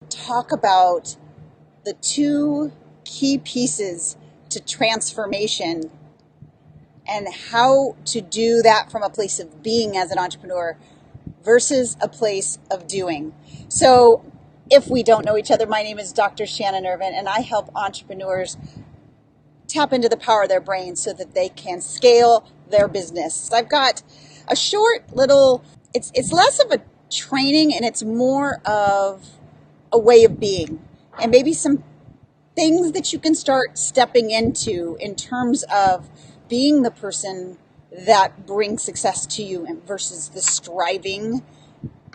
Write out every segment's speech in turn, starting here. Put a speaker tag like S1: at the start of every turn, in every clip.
S1: talk about the two key pieces to transformation and how to do that from a place of being as an entrepreneur versus a place of doing. So if we don't know each other, my name is Dr. Shannon Irvine, and I help entrepreneurs tap into the power of their brain so that they can scale their business. I've got a short little, it's less of a training and it's more of a way of being, and maybe some things that you can start stepping into in terms of being the person that brings success to you versus the striving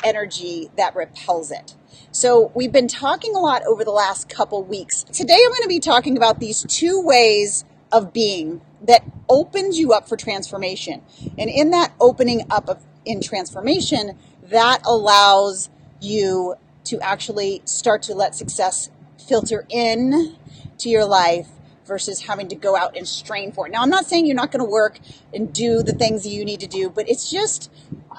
S1: energy that repels it. So we've been talking a lot over the last couple weeks. Today I'm going to be talking about these two ways of being that opens you up for transformation. And in that opening up in transformation, that allows you to actually start to let success filter in to your life versus having to go out and strain for it. Now, I'm not saying you're not going to work and do the things that you need to do, but it's just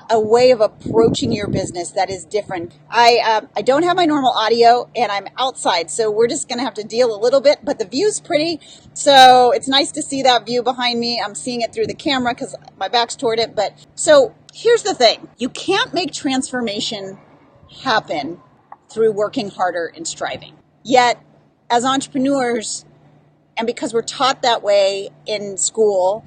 S1: a way of approaching your business that is different. I don't have my normal audio and I'm outside, so we're just going to have to deal a little bit, but the view's pretty, so it's nice to see that view behind me. I'm seeing it through the camera because my back's toward it. But so here's the thing. You can't make transformation happen through working harder and striving. Yet, as entrepreneurs, and because we're taught that way in school,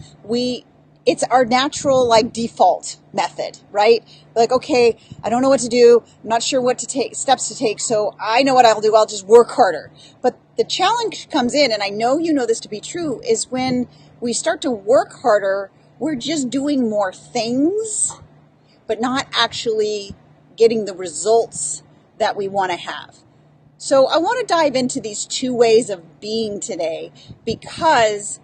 S1: it's our natural default method, right? Like, okay, I don't know what to do. I'm not sure what steps to take. So I know what I'll do. I'll just work harder. But the challenge comes in, and I know you know this to be true, is when we start to work harder, we're just doing more things, but not actually getting the results that we want to have. So I want to dive into these two ways of being today because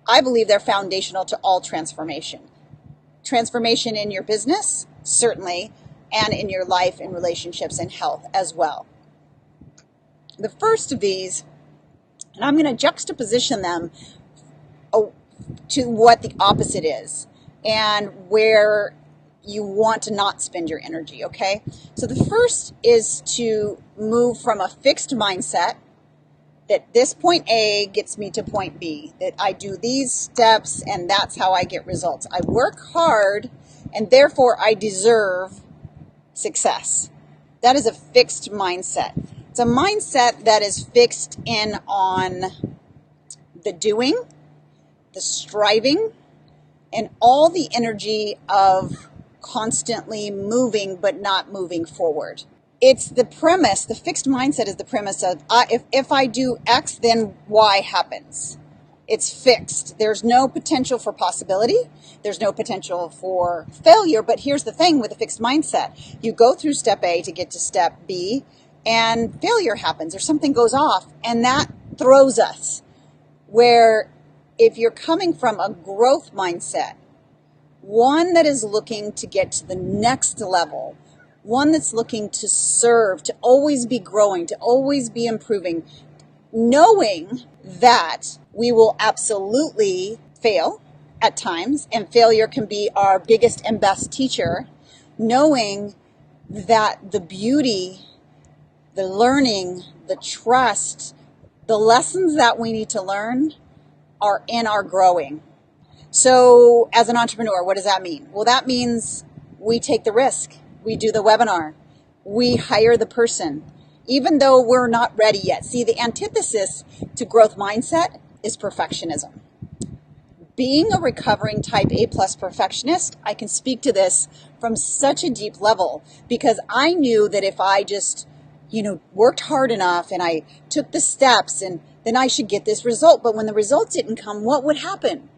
S1: I believe they're foundational to all transformation. Transformation in your business, certainly, and in your life and relationships and health as well. The first of these, and I'm going to juxtaposition them to what the opposite is and where you want to not spend your energy, okay? So the first is to move from a fixed mindset that this point A gets me to point B, that I do these steps and that's how I get results. I work hard and therefore I deserve success. That is a fixed mindset. It's a mindset that is fixed in on the doing, the striving, and all the energy of constantly moving but not moving forward. It's the premise, the fixed mindset is the premise of if I do X, then Y happens. It's fixed. There's no potential for possibility. There's no potential for failure. But here's the thing with a fixed mindset. You go through step A to get to step B, and failure happens or something goes off, and that throws us. Where if you're coming from a growth mindset, one that is looking to get to the next level, one that's looking to serve, to always be growing, to always be improving, knowing that we will absolutely fail at times, and failure can be our biggest and best teacher, knowing that the beauty, the learning, the trust, the lessons that we need to learn are in our growing. So as an entrepreneur, what does that mean? Well, that means we take the risk. We do the webinar. We hire the person, even though we're not ready yet. See, the antithesis to growth mindset is perfectionism. Being a recovering type A plus perfectionist, I can speak to this from such a deep level because I knew that if I just, worked hard enough and I took the steps and then I should get this result. But when the results didn't come, what would happen?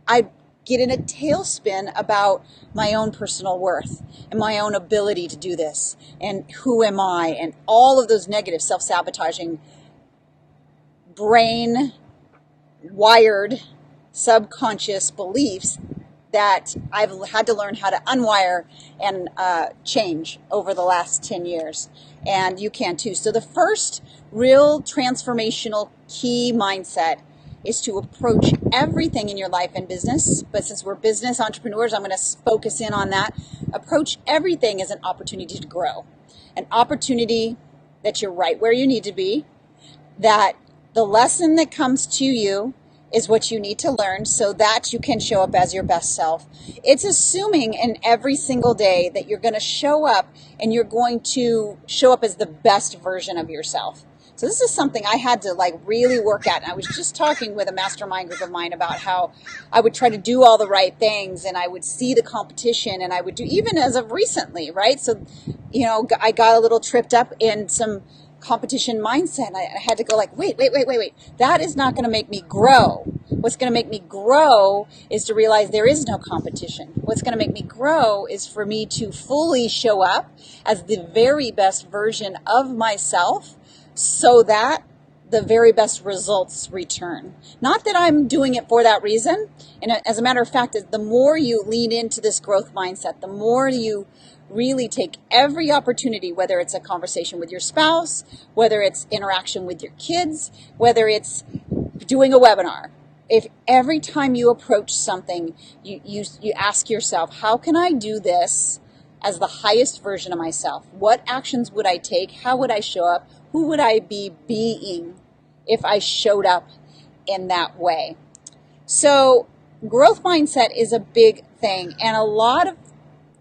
S1: I'd get in a tailspin about my own personal worth and my own ability to do this and who am I and all of those negative self-sabotaging brain wired subconscious beliefs that I've had to learn how to unwire and change over the last 10 years. And you can too. So the first real transformational key mindset is to approach everything in your life and business. But since we're business entrepreneurs, I'm going to focus in on that. Approach everything as an opportunity to grow, an opportunity that you're right where you need to be, that the lesson that comes to you is what you need to learn so that you can show up as your best self. It's assuming in every single day that you're going to show up and you're going to show up as the best version of yourself. So this is something I had to like really work at. And I was just talking with a mastermind group of mine about how I would try to do all the right things and I would see the competition and I would do, even as of recently, right? So, I got a little tripped up in some competition mindset. I had to go like, wait. That is not going to make me grow. What's going to make me grow is to realize there is no competition. What's going to make me grow is for me to fully show up as the very best version of myself so that the very best results return. Not that I'm doing it for that reason. And as a matter of fact, the more you lean into this growth mindset, the more you really take every opportunity, whether it's a conversation with your spouse, whether it's interaction with your kids, whether it's doing a webinar. If every time you approach something, you ask yourself, how can I do this as the highest version of myself? What actions would I take? How would I show up? Who would I be being if I showed up in that way? So growth mindset is a big thing. And a lot of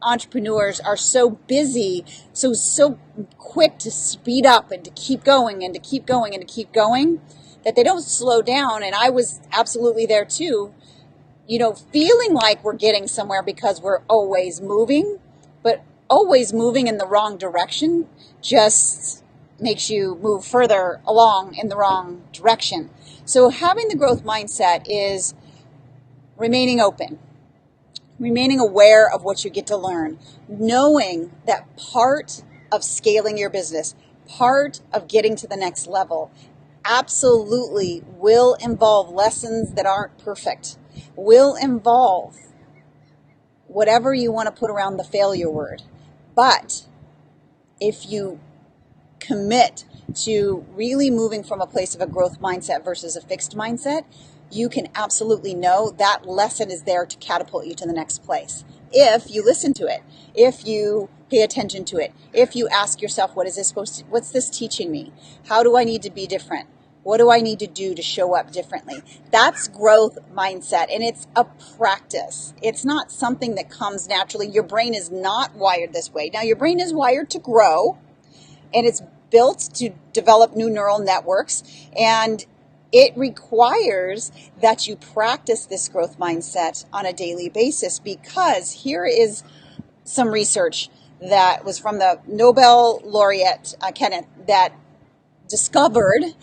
S1: entrepreneurs are so busy, so quick to speed up and to keep going and to keep going and to keep going that they don't slow down. And I was absolutely there too, feeling like we're getting somewhere because we're always moving, but always moving in the wrong direction just makes you move further along in the wrong direction. So having the growth mindset is remaining open, remaining aware of what you get to learn, knowing that part of scaling your business, part of getting to the next level, absolutely will involve lessons that aren't perfect, will involve whatever you want to put around the failure word. But if you commit to really moving from a place of a growth mindset versus a fixed mindset, you can absolutely know that lesson is there to catapult you to the next place. If you listen to it, if you pay attention to it, if you ask yourself, what's this teaching me? How do I need to be different? What do I need to do to show up differently? That's growth mindset, and it's a practice. It's not something that comes naturally. Your brain is not wired this way. Now, your brain is wired to grow, and it's built to develop new neural networks, and it requires that you practice this growth mindset on a daily basis, because here is some research that was from the Nobel laureate, Kenneth, that discovered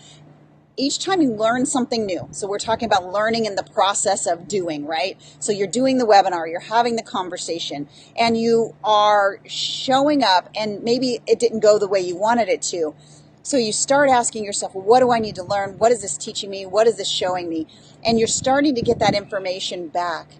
S1: each time you learn something new. So we're talking about learning in the process of doing, right? So you're doing the webinar, you're having the conversation, and you are showing up, and maybe it didn't go the way you wanted it to. So you start asking yourself, well, what do I need to learn? What is this teaching me? What is this showing me? And you're starting to get that information back.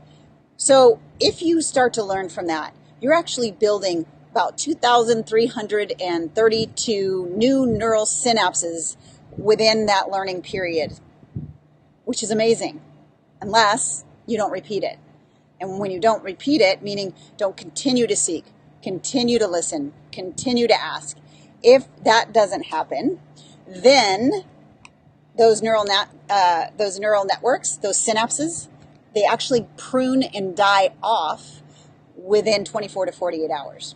S1: So if you start to learn from that, you're actually building about 2,332 new neural synapses within that learning period, which is amazing, unless you don't repeat it. And when you don't repeat it, meaning don't continue to seek, continue to listen, continue to ask. If that doesn't happen, then those neural networks, those synapses, they actually prune and die off within 24 to 48 hours.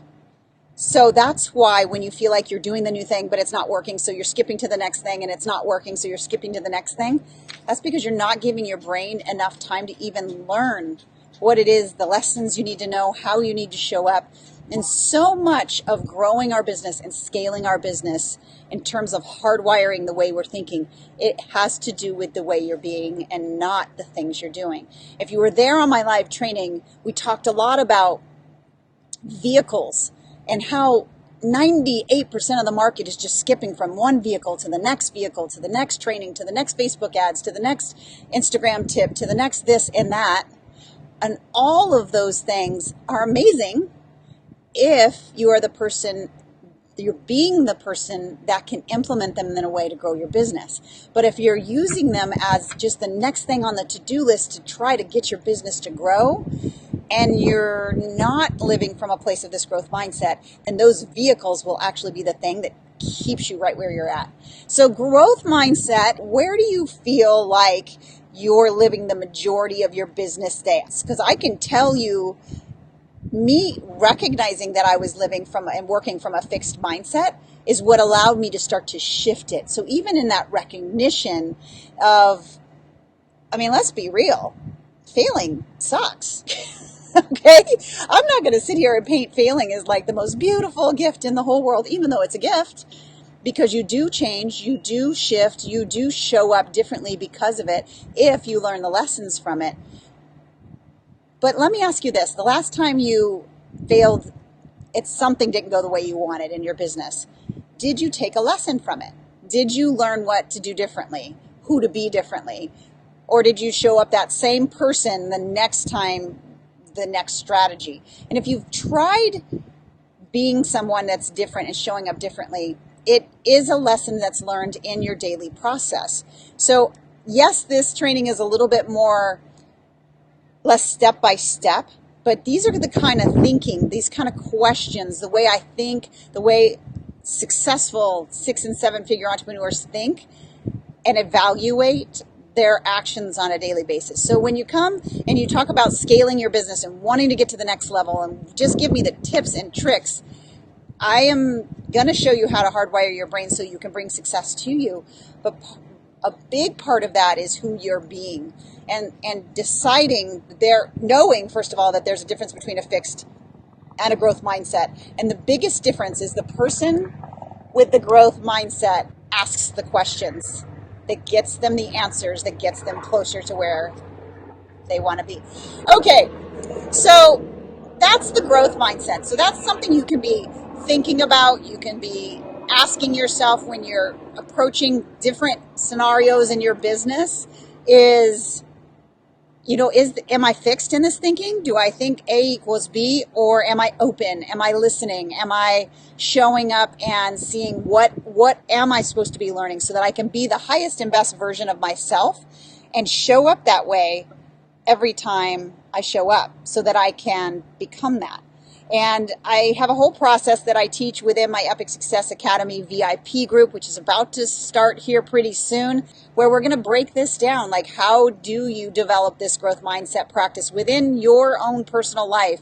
S1: So that's why when you feel like you're doing the new thing, but it's not working, so you're skipping to the next thing, and it's not working, so you're skipping to the next thing, that's because you're not giving your brain enough time to even learn what it is, the lessons you need to know, how you need to show up. And so much of growing our business and scaling our business in terms of hardwiring the way we're thinking, it has to do with the way you're being and not the things you're doing. If you were there on my live training, we talked a lot about vehicles and how 98% of the market is just skipping from one vehicle to the next training, to the next Facebook ads, to the next Instagram tip, to the next this and that. And all of those things are amazing if you are the person, you're being the person that can implement them in a way to grow your business. But if you're using them as just the next thing on the to-do list to try to get your business to grow, and you're not living from a place of this growth mindset, then those vehicles will actually be the thing that keeps you right where you're at. So growth mindset, where do you feel like you're living the majority of your business days? Because I can tell you, me recognizing that I was living from and working from a fixed mindset is what allowed me to start to shift it. So even in that recognition of, I mean, let's be real, failing sucks. Okay? I'm not going to sit here and paint failing as like the most beautiful gift in the whole world, even though it's a gift, because you do change, you do shift, you do show up differently because of it if you learn the lessons from it. But let me ask you this. The last time you failed, it's something didn't go the way you wanted in your business. Did you take a lesson from it? Did you learn what to do differently? Who to be differently? Or did you show up that same person the next time, the next strategy? And if you've tried being someone that's different and showing up differently, it is a lesson that's learned in your daily process. So yes, this training is a little bit more less step by step, but these are the kind of thinking, these kind of questions, the way I think, the way successful 6 and 7 figure entrepreneurs think and evaluate their actions on a daily basis. So when you come and you talk about scaling your business and wanting to get to the next level and just give me the tips and tricks, I am going to show you how to hardwire your brain so you can bring success to you. But a big part of that is who you're being and deciding knowing, first of all, that there's a difference between a fixed and a growth mindset. And the biggest difference is the person with the growth mindset asks the questions that gets them the answers, that gets them closer to where they want to be. Okay, so that's the growth mindset. So that's something you can be thinking about. You can be asking yourself when you're approaching different scenarios in your business is, am I fixed in this thinking? Do I think A equals B, or am I open? Am I listening? Am I showing up and seeing what am I supposed to be learning so that I can be the highest and best version of myself and show up that way every time I show up so that I can become that? And I have a whole process that I teach within my Epic Success Academy VIP group, which is about to start here pretty soon, where we're going to break this down. Like, how do you develop this growth mindset practice within your own personal life?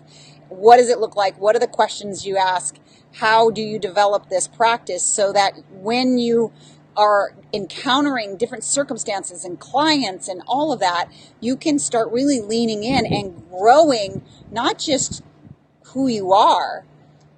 S1: What does it look like? What are the questions you ask? How do you develop this practice so that when you are encountering different circumstances and clients and all of that, you can start really leaning in and growing, not just who you are,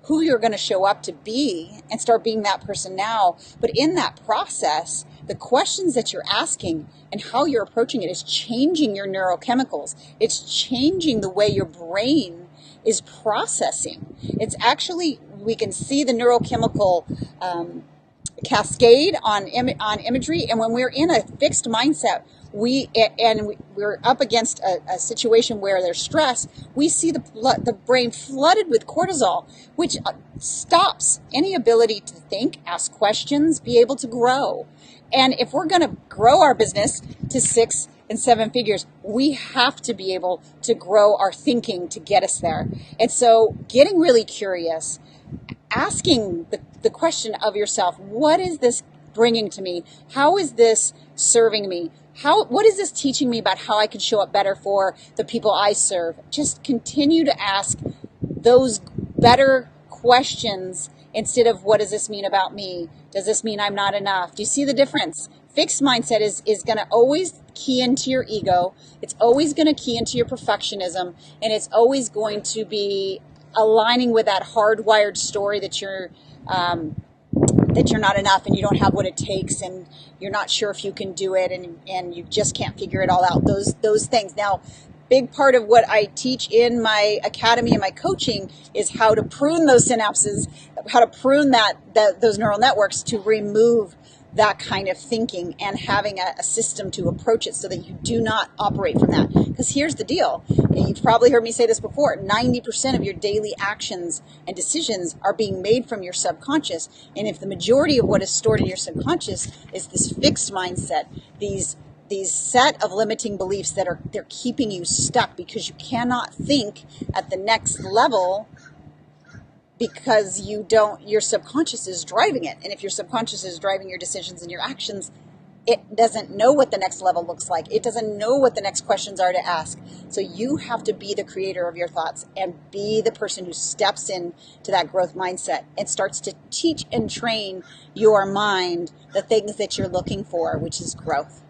S1: who you're going to show up to be and start being that person now. But in that process, the questions that you're asking and how you're approaching it is changing your neurochemicals. It's changing the way your brain is processing. It's actually, we can see the neurochemical cascade on imagery. And when we're in a fixed mindset, we're up against a situation where there's stress, we see the brain flooded with cortisol, which stops any ability to think, ask questions, be able to grow. And if we're going to grow our business to 6 and 7 figures, we have to be able to grow our thinking to get us there. And so getting really curious, asking the question of yourself, what is this bringing to me? How is this serving me? What is this teaching me about how I can show up better for the people I serve? Just continue to ask those better questions instead of, what does this mean about me? Does this mean I'm not enough? Do you see the difference? Fixed mindset is going to always key into your ego. It's always going to key into your perfectionism. And it's always going to be aligning with that hardwired story that you're not enough and you don't have what it takes and you're not sure if you can do it and you just can't figure it all out. Those things. Now, big part of what I teach in my academy and my coaching is how to prune those synapses, how to prune those neural networks to remove that kind of thinking and having a system to approach it so that you do not operate from that. Because here's the deal. You've probably heard me say this before. 90% of your daily actions and decisions are being made from your subconscious. And if the majority of what is stored in your subconscious is this fixed mindset, these set of limiting beliefs they're keeping you stuck because you cannot think at the next level because your subconscious is driving it. And if your subconscious is driving your decisions and your actions, it doesn't know what the next level looks like. It doesn't know what the next questions are to ask. So you have to be the creator of your thoughts and be the person who steps in to that growth mindset and starts to teach and train your mind the things that you're looking for, which is growth.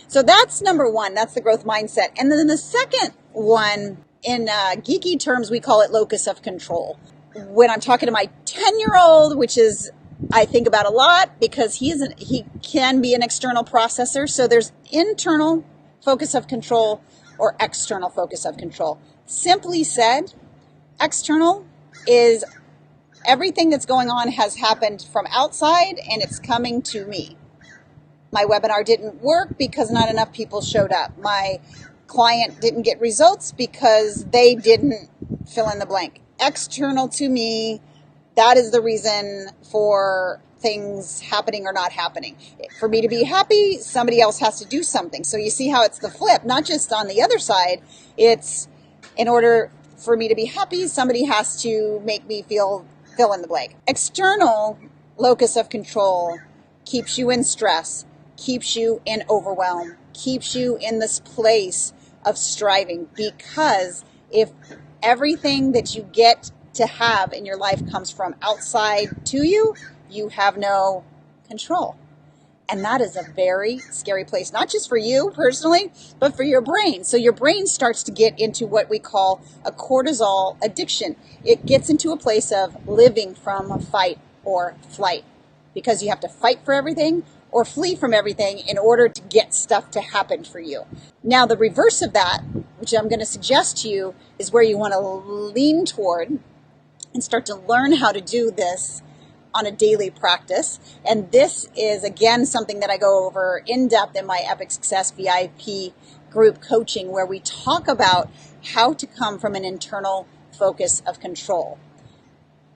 S1: So that's number one. That's the growth mindset. And then the second one, in geeky terms, we call it locus of control. When I'm talking to my 10-year-old, which is I think about a lot because he can be an external processor. So there's internal focus of control or external focus of control. Simply said, external is everything that's going on has happened from outside and it's coming to me. My webinar didn't work because not enough people showed up. My client didn't get results because they didn't fill in the blank. External to me, that is the reason for things happening or not happening. For me to be happy, somebody else has to do something. So you see how it's the flip, not just on the other side. It's in order for me to be happy, somebody has to make me fill in the blank. External locus of control keeps you in stress, keeps you in overwhelm, keeps you in this place of striving, because if everything that you get to have in your life comes from outside to you, you have no control. And that is a very scary place, not just for you personally, but for your brain. So your brain starts to get into what we call a cortisol addiction. It gets into a place of living from fight or flight, because you have to fight for everything or flee from everything in order to get stuff to happen for you. Now, the reverse of that, which I'm going to suggest to you, is where you want to lean toward and start to learn how to do this on a daily practice. And this is, again, something that I go over in depth in my Epic Success VIP group coaching, where we talk about how to come from an internal focus of control.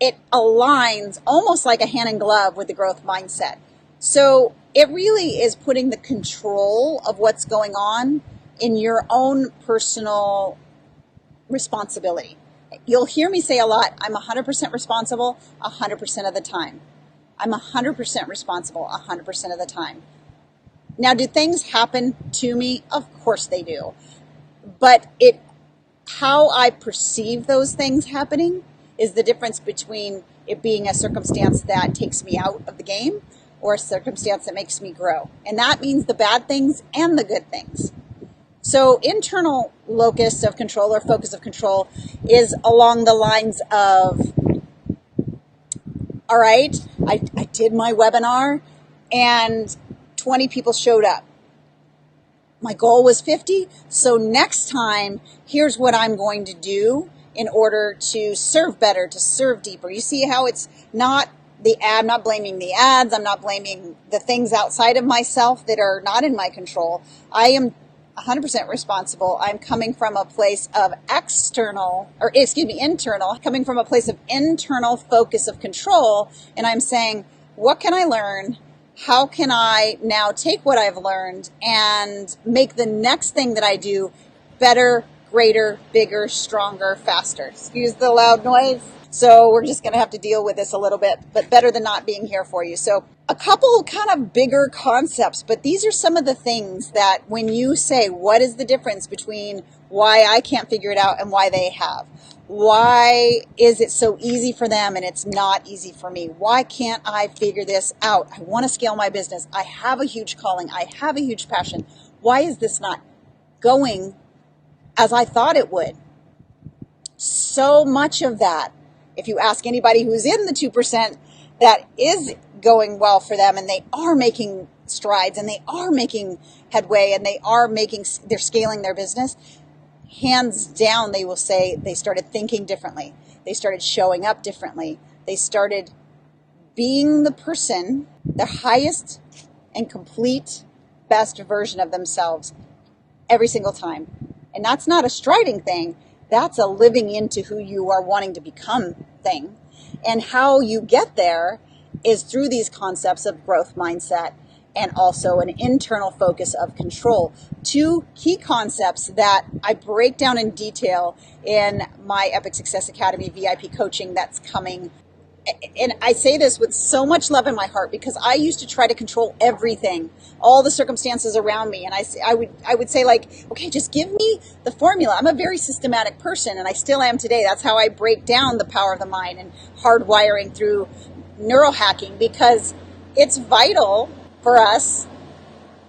S1: It aligns almost like a hand in glove with the growth mindset. So it really is putting the control of what's going on in your own personal responsibility. You'll hear me say a lot, I'm 100% responsible 100% of the time. I'm 100% responsible 100% of the time. Now, do things happen to me? Of course they do. But how I perceive those things happening is the difference between it being a circumstance that takes me out of the game or a circumstance that makes me grow. And that means the bad things and the good things. So internal locus of control or focus of control is along the lines of, all right, I did my webinar and 20 people showed up. My goal was 50. So next time, here's what I'm going to do in order to serve better, to serve deeper. You see how it's not I'm not blaming the ads. I'm not blaming the things outside of myself that are not in my control. I am 100% responsible. I'm coming from a place of internal, coming from a place of internal focus of control. And I'm saying, what can I learn? How can I now take what I've learned and make the next thing that I do better, greater, bigger, stronger, faster? Excuse the loud noise. So we're just going to have to deal with this a little bit, but better than not being here for you. So a couple kind of bigger concepts, but these are some of the things that when you say, what is the difference between why I can't figure it out and why they have? Why is it so easy for them and it's not easy for me? Why can't I figure this out? I want to scale my business. I have a huge calling. I have a huge passion. Why is this not going as I thought it would? So much of that, if you ask anybody who's in the 2%, that is going well for them and they are making strides and they are making headway and they're scaling their business, hands down, they will say they started thinking differently. They started showing up differently. They started being the person, the highest and complete best version of themselves every single time. And that's not a striding thing. That's a living into who you are wanting to become thing. And how you get there is through these concepts of growth mindset and also an internal focus of control. Two key concepts that I break down in detail in my Epic Success Academy VIP coaching that's coming and I say this with so much love in my heart, because I used to try to control everything, all the circumstances around me. And I would say, like, okay, just give me the formula. I'm a very systematic person, and I still am today. That's how I break down the power of the mind and hardwiring through neural hacking, because it's vital for us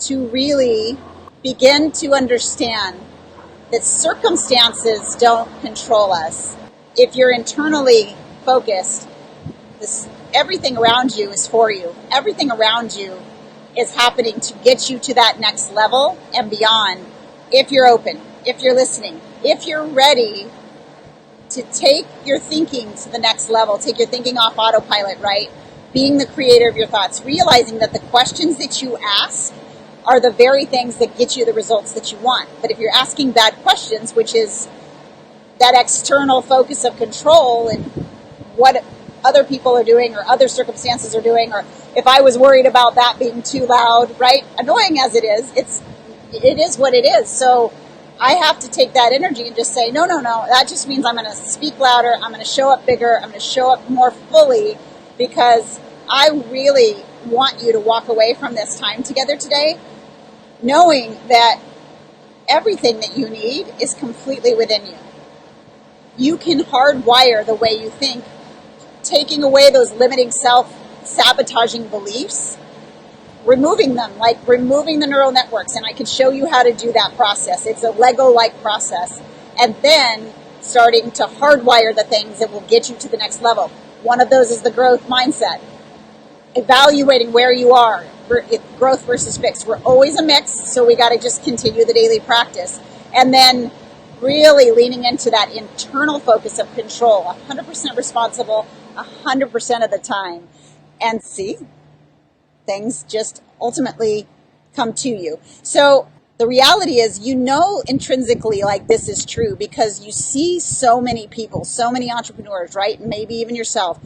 S1: to really begin to understand that circumstances don't control us. If you're internally focused, everything around you is for you. Everything around you is happening to get you to that next level and beyond. If you're open, if you're listening, if you're ready to take your thinking to the next level, take your thinking off autopilot, right? Being the creator of your thoughts, realizing that the questions that you ask are the very things that get you the results that you want. But if you're asking bad questions, which is that external focus of control and what other people are doing or other circumstances are doing, or if I was worried about that being too loud, right? Annoying as it is, it is what it is. So I have to take that energy and just say, no, that just means I'm going to speak louder, I'm going to show up bigger, I'm going to show up more fully, because I really want you to walk away from this time together today knowing that everything that you need is completely within you. You can hardwire the way you think, taking away those limiting self-sabotaging beliefs, removing them, like removing the neural networks. And I can show you how to do that process. It's a Lego-like process. And then starting to hardwire the things that will get you to the next level. One of those is the growth mindset. Evaluating where you are, growth versus fixed. We're always a mix, so we got to just continue the daily practice. And then really leaning into that internal focus of control, 100% responsible, 100% of the time. And see, things just ultimately come to you. So the reality is, you know intrinsically, like, this is true because you see so many people, so many entrepreneurs, right? Maybe even yourself,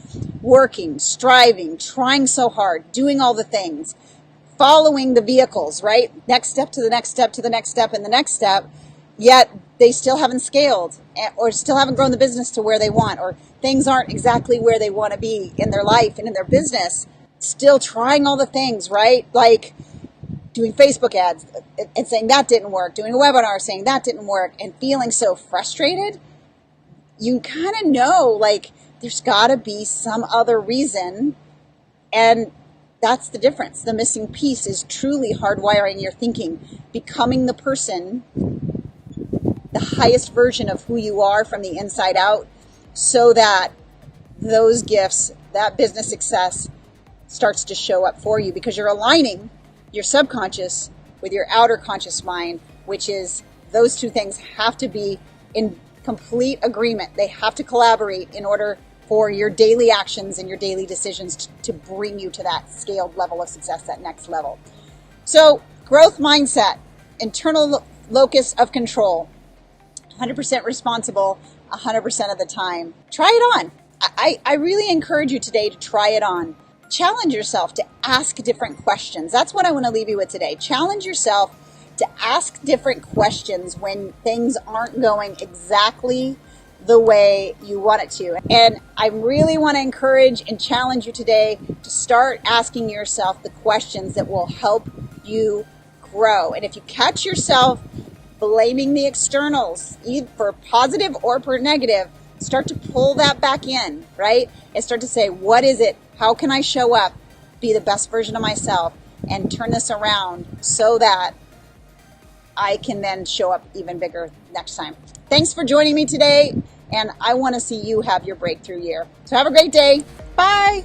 S1: working, striving, trying so hard, doing all the things, following the vehicles, right? Next step to the next step to the next step and the next step, yet they still haven't scaled or still haven't grown the business to where they want, or things aren't exactly where they want to be in their life and in their business, still trying all the things, right? Like doing Facebook ads and saying that didn't work, doing a webinar saying that didn't work, and feeling so frustrated. You kind of know, like, there's got to be some other reason, and that's the difference. The missing piece is truly hardwiring your thinking, becoming the person, the highest version of who you are from the inside out, so that those gifts, that business success starts to show up for you, because you're aligning your subconscious with your outer conscious mind, which is, those two things have to be in complete agreement. They have to collaborate in order for your daily actions and your daily decisions to bring you to that scaled level of success, that next level. So growth mindset, internal locus of control, 100% responsible, 100% of the time. Try it on. I really encourage you today to try it on. Challenge yourself to ask different questions. That's what I want to leave you with today. Challenge yourself to ask different questions when things aren't going exactly the way you want it to. And I really want to encourage and challenge you today to start asking yourself the questions that will help you grow. And if you catch yourself blaming the externals, either for positive or for negative, start to pull that back in, right? And start to say, what is it? How can I show up, be the best version of myself, and turn this around so that I can then show up even bigger next time. Thanks for joining me today, and I want to see you have your breakthrough year. So have a great day. Bye.